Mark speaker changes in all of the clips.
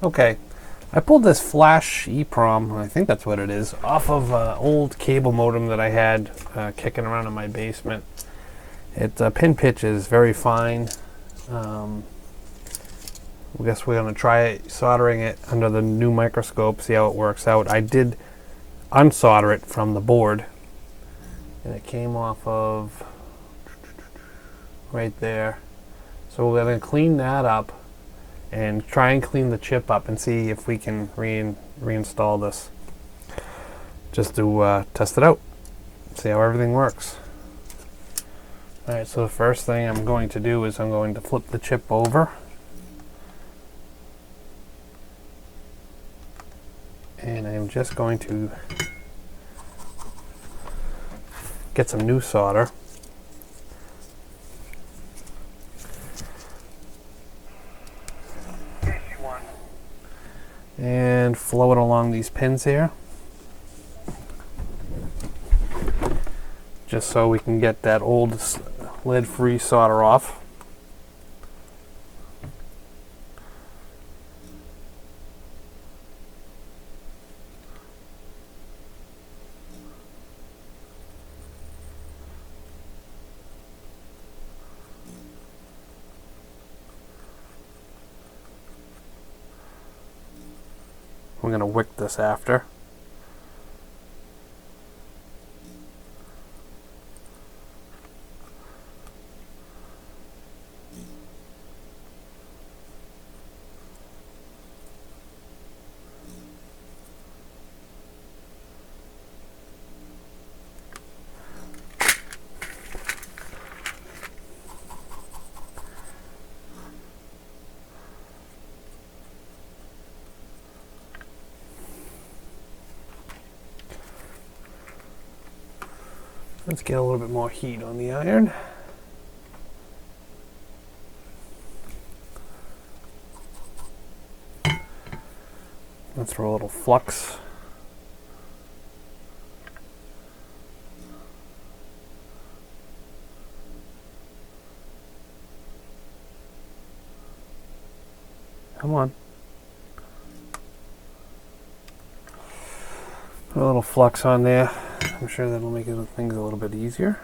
Speaker 1: Okay, I pulled this flash EEPROM, I think that's what it is, off of an old cable modem that I had kicking around in my basement. Its pin pitch is very fine. I guess we're going to try soldering it under the new microscope, see how it works out. I did unsolder it from the board, and it came off of right there. So we're going to clean that up and try and clean the chip up and see if we can reinstall this, just to test it out, see how everything works. Alright, so the first thing I'm going to do is I'm going to flip the chip over, and I'm just going to get some new solder. And flow it along these pins here, just so we can get that old lead-free solder off. We're going to wick this after. Let's get a little bit more heat on the iron. Let's throw a little flux. Come on. Put a little flux on there. I'm sure that'll make things a little bit easier.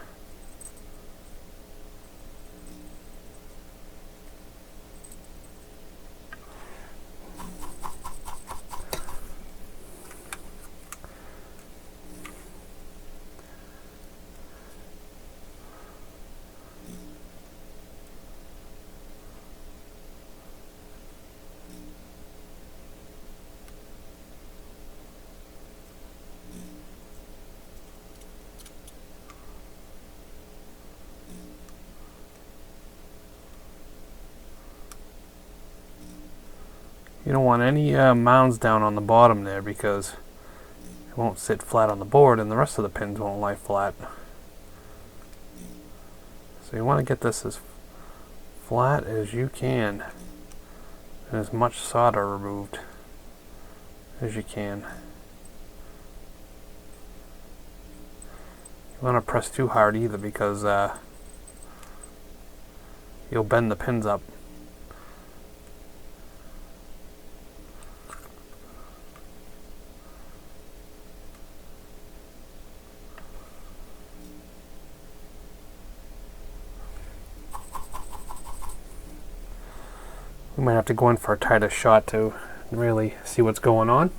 Speaker 1: You don't want any mounds down on the bottom there, because it won't sit flat on the board and the rest of the pins won't lie flat. So you want to get this as flat as you can and as much solder removed as you can. You don't want to press too hard either, because you'll bend the pins up. We might have to go in for a tighter shot to really see what's going on.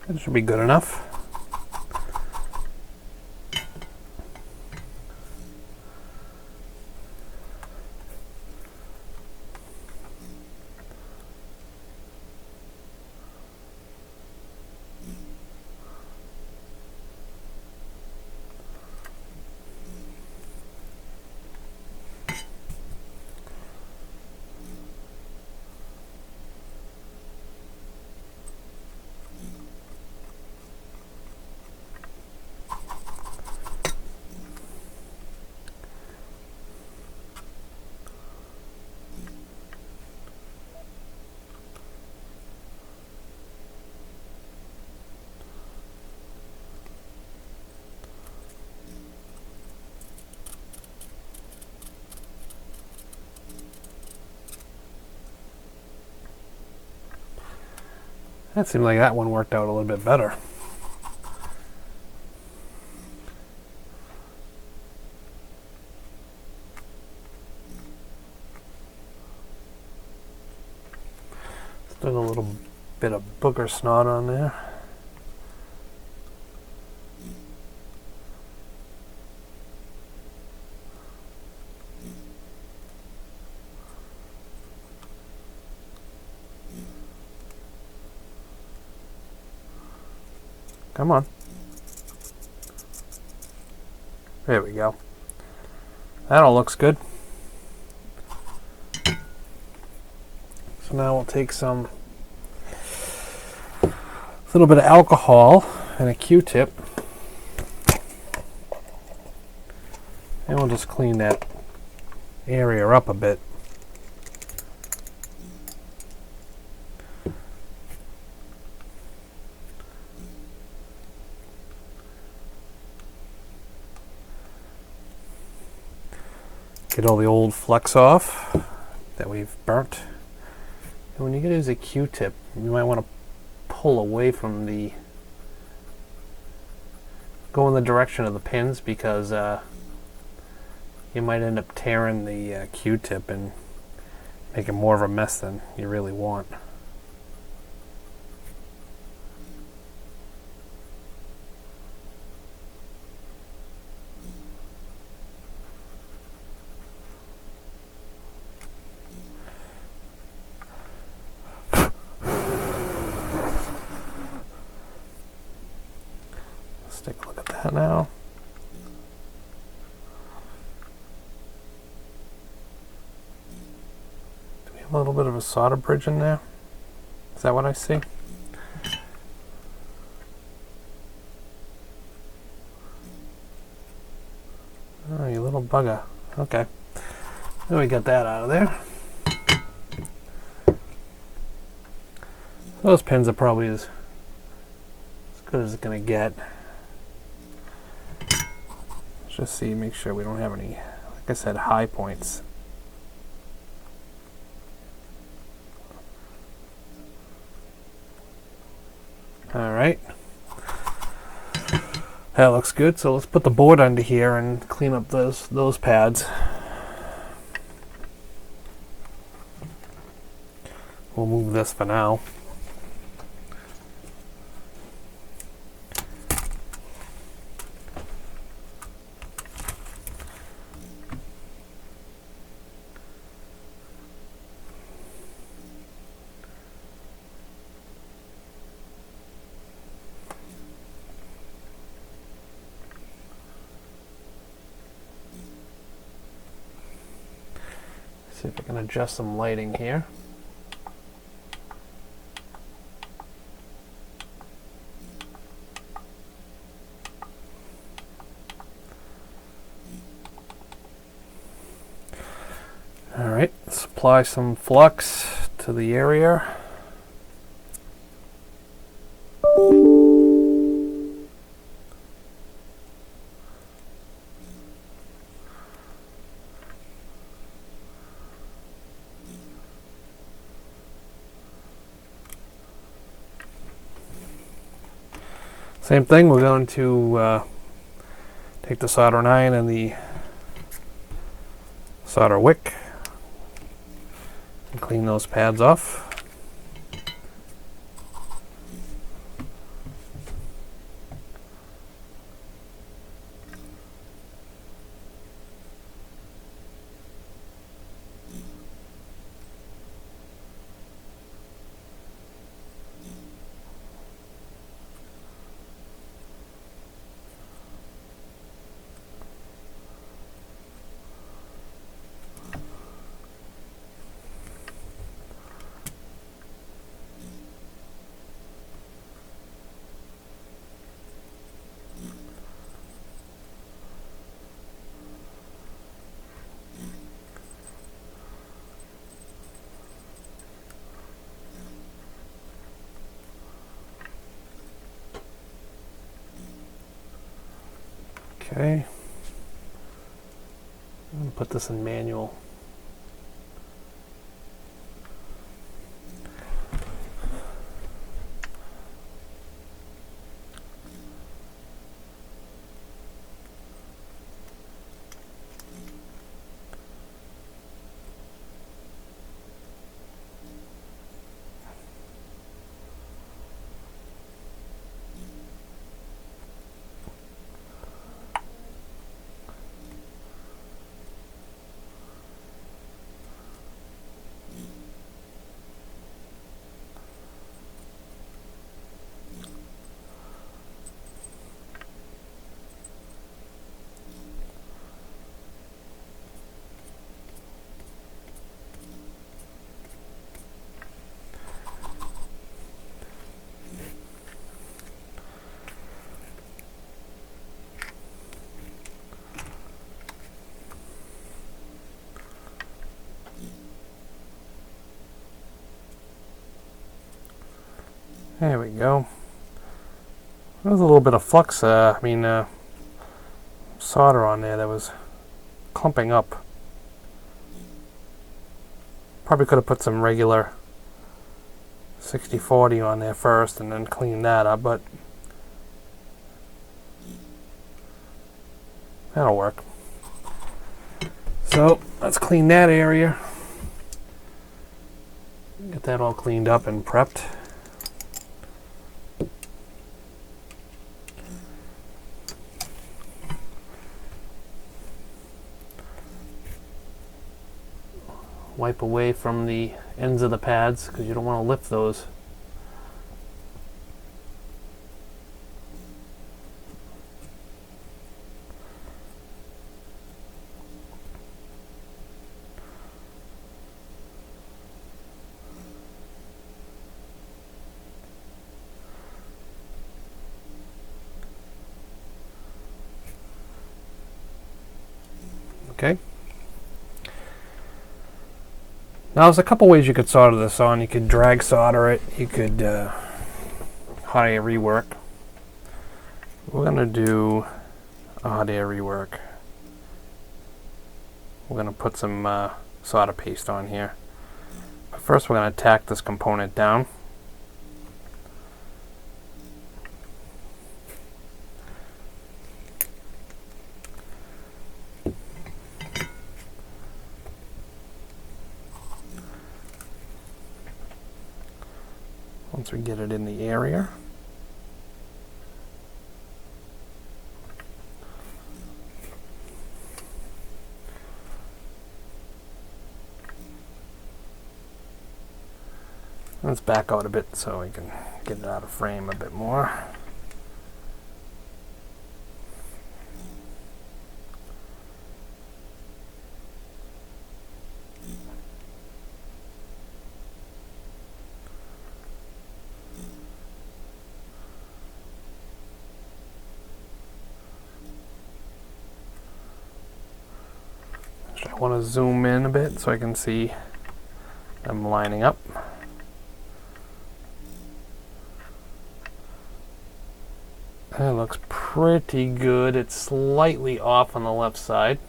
Speaker 1: That should be good enough. That seemed like that one worked out a little bit better. Still a little bit of booger snot on there. Come on. There we go. That all looks good. So now we'll take some little bit of alcohol and a Q-tip, and we'll just clean that area up a bit. Get all the old flecks off that we've burnt. And when you get to use a Q-tip, you might want to pull away from go in the direction of the pins, because you might end up tearing the Q-tip and making more of a mess than you really want. Let's take a look at that now. Do we have a little bit of a solder bridge in there? Is that what I see? Oh, you little bugger. Okay. Then we got that out of there. Those pins are probably as good as it's going to get. Let's just see, make sure we don't have any, like I said, high points. Alright. That looks good, so let's put the board under here and clean up those pads. We'll move this for now. See if I can adjust some lighting here. All right, let's apply some flux to the area. Same thing, we're going to take the soldering iron and the solder wick and clean those pads off. Okay, I'm going to put this in manual. There we go. There was a little bit of flux, solder on there that was clumping up. Probably could have put some regular 60/40 on there first and then clean that up, but that'll work. So let's clean that area. Get that all cleaned up and prepped. Wipe away from the ends of the pads because you don't want to lift those. Okay. Now there's a couple ways you could solder this on. You could drag solder it. You could hot air rework. We're going to do a hot air rework. We're going to put some solder paste on here. But first we're going to tack this component down. Once we get it in the area. Let's back out a bit so we can get it out of frame a bit more. I want to zoom in a bit so I can see them lining up. That looks pretty good. It's slightly off on the left side.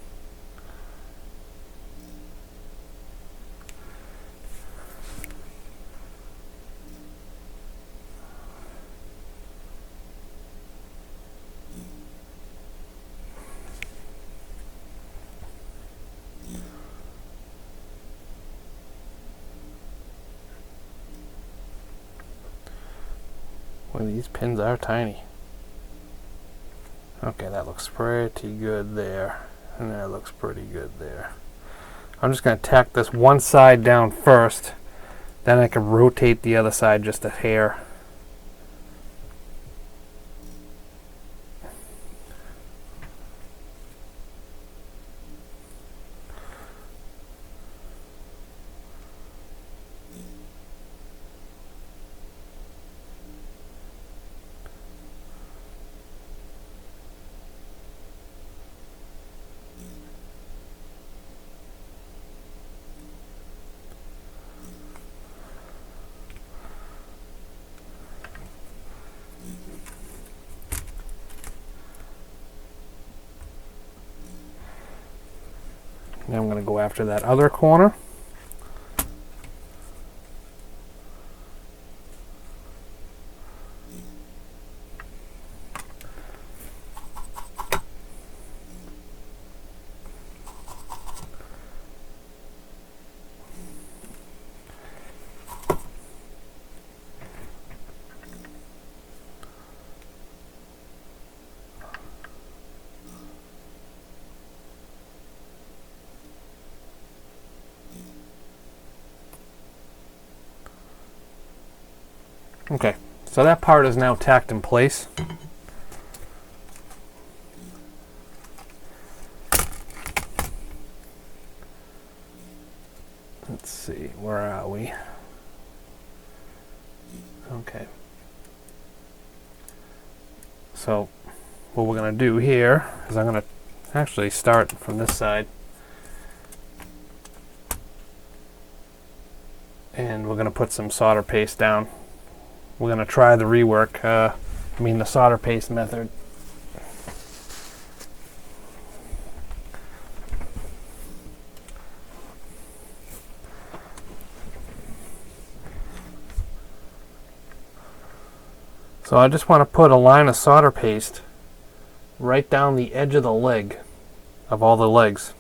Speaker 1: Well, these pins are tiny. Okay, that looks pretty good there. And that looks pretty good there. I'm just going to tack this one side down first. Then I can rotate the other side just a hair. Now I'm going to go after that other corner. Okay, so that part is now tacked in place. Let's see, where are we? Okay. So what we're going to do here is I'm going to actually start from this side. And we're going to put some solder paste down we're going to try the rework, the solder paste method. So I just want to put a line of solder paste right down the edge of the leg, of all the legs.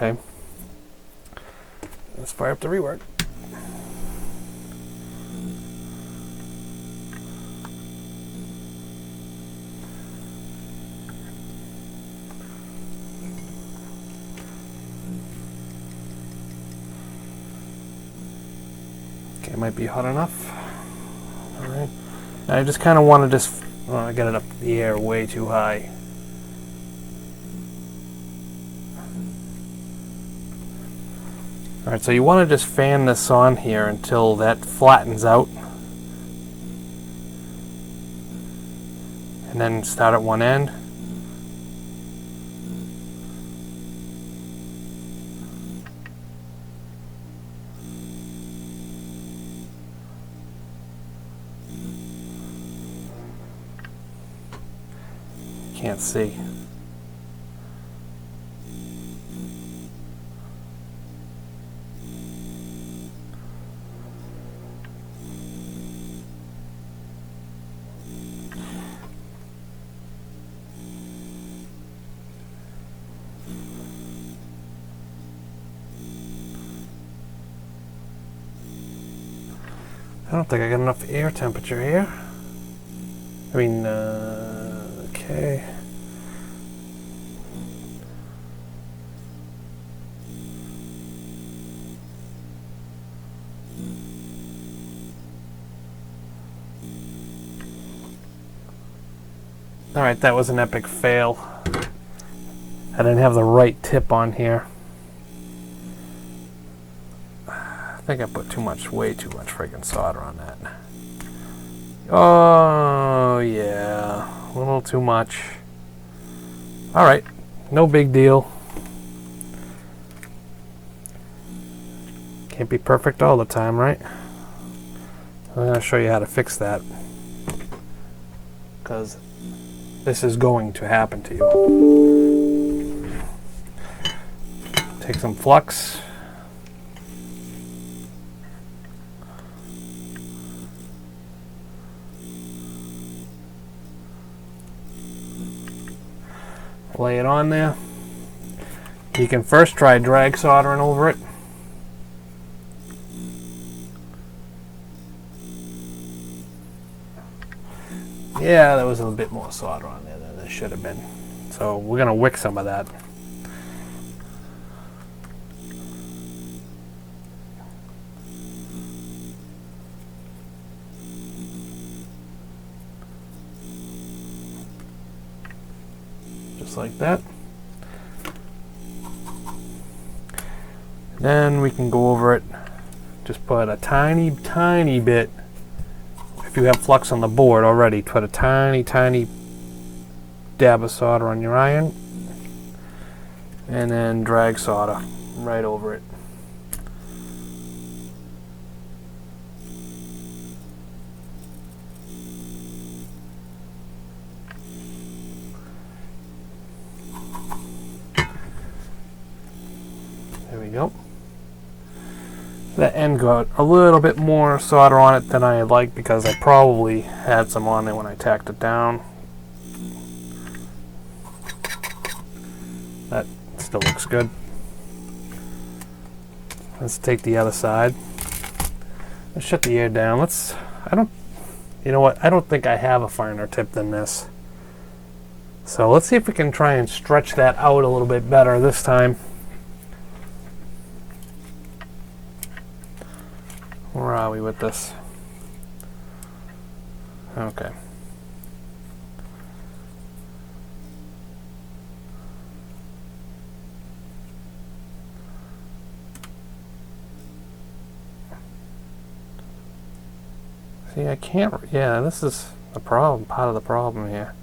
Speaker 1: Okay, let's fire up the rework. Okay, it might be hot enough. All right, I just kind of want to just, I got it up in the air way too high. Alright, so you want to just fan this on here until that flattens out. And then start at one end. Can't see. I don't think I got enough air temperature here. Okay. Alright, that was an epic fail. I didn't have the right tip on here. I think I put way too much friggin' solder on that. Oh, yeah. A little too much. Alright, no big deal. Can't be perfect all the time, right? I'm going to show you how to fix that. Because this is going to happen to you. Take some flux. Lay it on there. You can first try drag soldering over it. Yeah, there was a little bit more solder on there than there should have been. So we're going to wick some of that. Just like that. Then we can go over it. Just put a tiny, tiny bit. If you have flux on the board already, put a tiny, tiny dab of solder on your iron. And then drag solder right over it. There we go. That end got a little bit more solder on it than I like because I probably had some on there when I tacked it down. That still looks good. Let's take the other side. Let's shut the air down. You know what? I don't think I have a finer tip than this. So let's see if we can try and stretch that out a little bit better this time. Where are we with this? Okay. See, I can't, yeah, this is the problem, part of the problem here.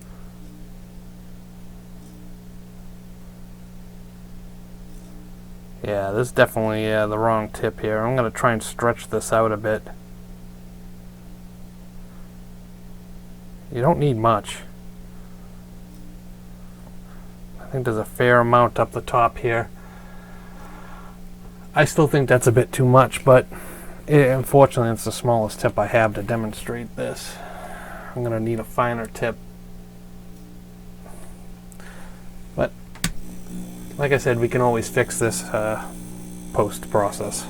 Speaker 1: Yeah, this is definitely the wrong tip here. I'm going to try and stretch this out a bit. You don't need much. I think there's a fair amount up the top here. I still think that's a bit too much, but unfortunately it's the smallest tip I have to demonstrate this. I'm going to need a finer tip. But like I said, we can always fix this post-process.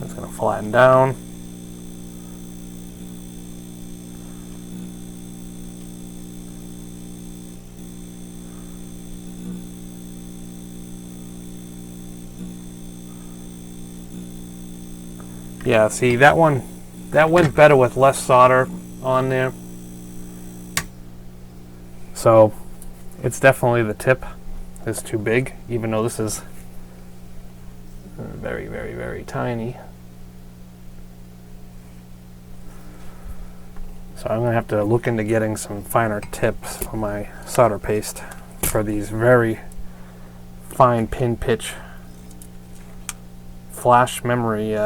Speaker 1: It's going to flatten down. Yeah, see, that one, that went better with less solder on there. So it's definitely the tip is too big, even though this is very, very, very tiny. So I'm going to have to look into getting some finer tips for my solder paste for these very fine pin pitch flash memory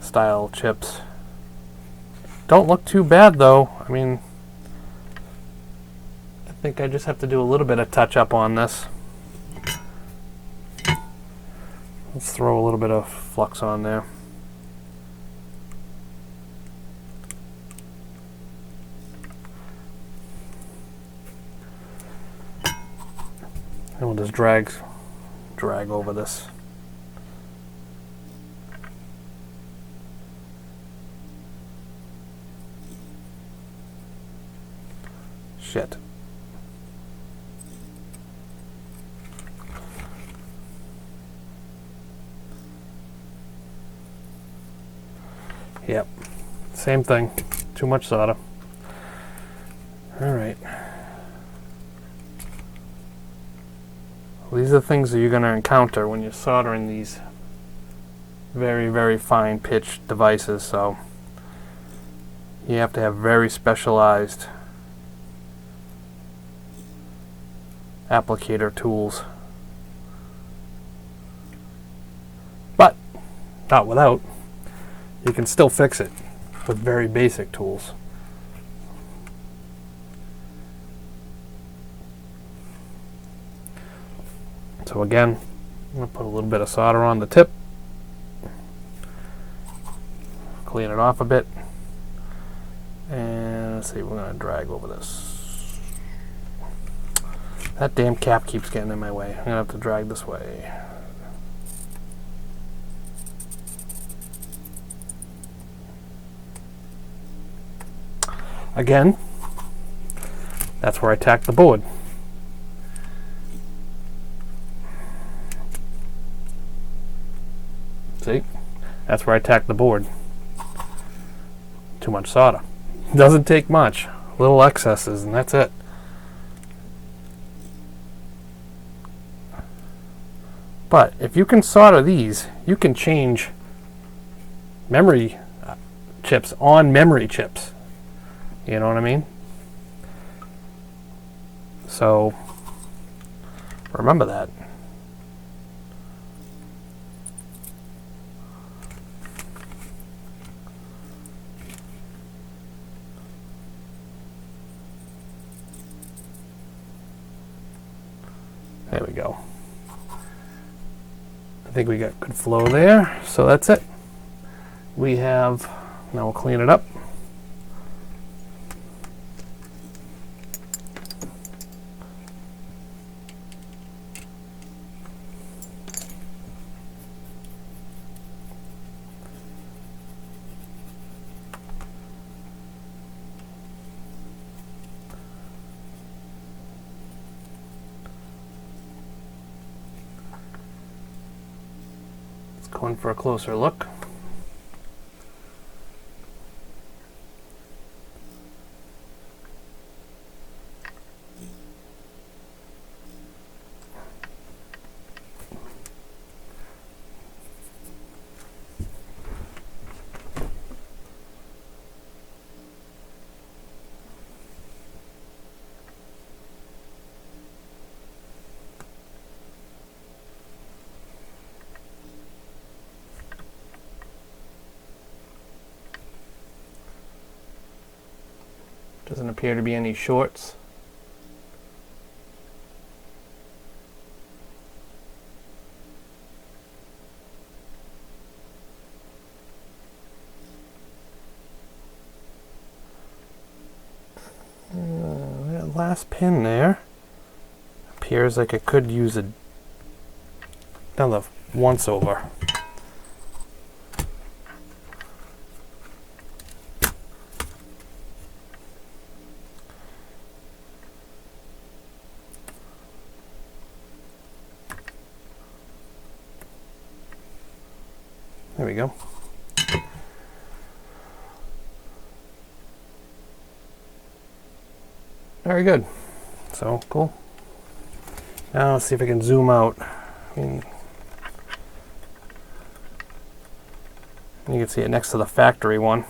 Speaker 1: style chips. Don't look too bad though. I mean, I think I just have to do a little bit of touch up on this. Let's throw a little bit of flux on there. And we'll just drag over this. Shit. Yep. Same thing. Too much solder. All right. Well, these are the things that you're going to encounter when you're soldering these very, very fine pitch devices. So you have to have very specialized applicator tools, but not without. You can still fix it with very basic tools. So again, I'm going to put a little bit of solder on the tip, clean it off a bit, and let's see, we're going to drag over this. That damn cap keeps getting in my way. I'm going to have to drag this way. Again, that's where I tack the board. See? That's where I tack the board. Too much solder. Doesn't take much. Little excesses, and that's it. But if you can solder these, you can change memory chips on memory chips. You know what I mean? So remember that. There we go. I think we got good flow there, so that's it. We have, now we'll clean it up. Going for a closer look. Doesn't appear to be any shorts. That last pin there appears like it could use another once over. There we go. Very good. So cool. Now let's see if I can zoom out. I mean, you can see it next to the factory one.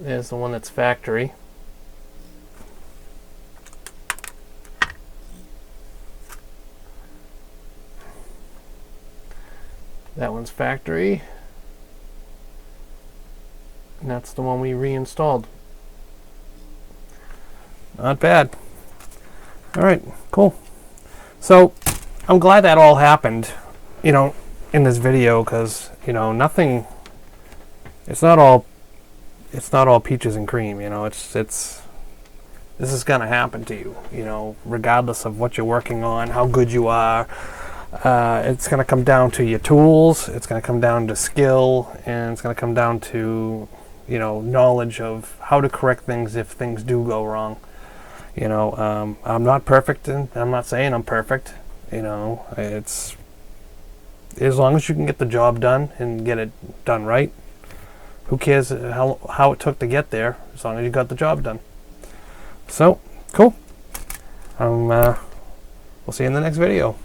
Speaker 1: There's the one that's factory. That one's factory. And that's the one we reinstalled. Not bad. All right, cool. So I'm glad that all happened, you know, in this video, because, you know, nothing, it's not all peaches and cream, you know. This is going to happen to you, you know, regardless of what you're working on, how good you are. It's going to come down to your tools, it's going to come down to skill, and it's going to come down to, you know, knowledge of how to correct things if things do go wrong. You know, I'm not perfect, and I'm not saying I'm perfect. You know, it's as long as you can get the job done and get it done right. Who cares how it took to get there, as long as you got the job done. So, cool. We'll see you in the next video.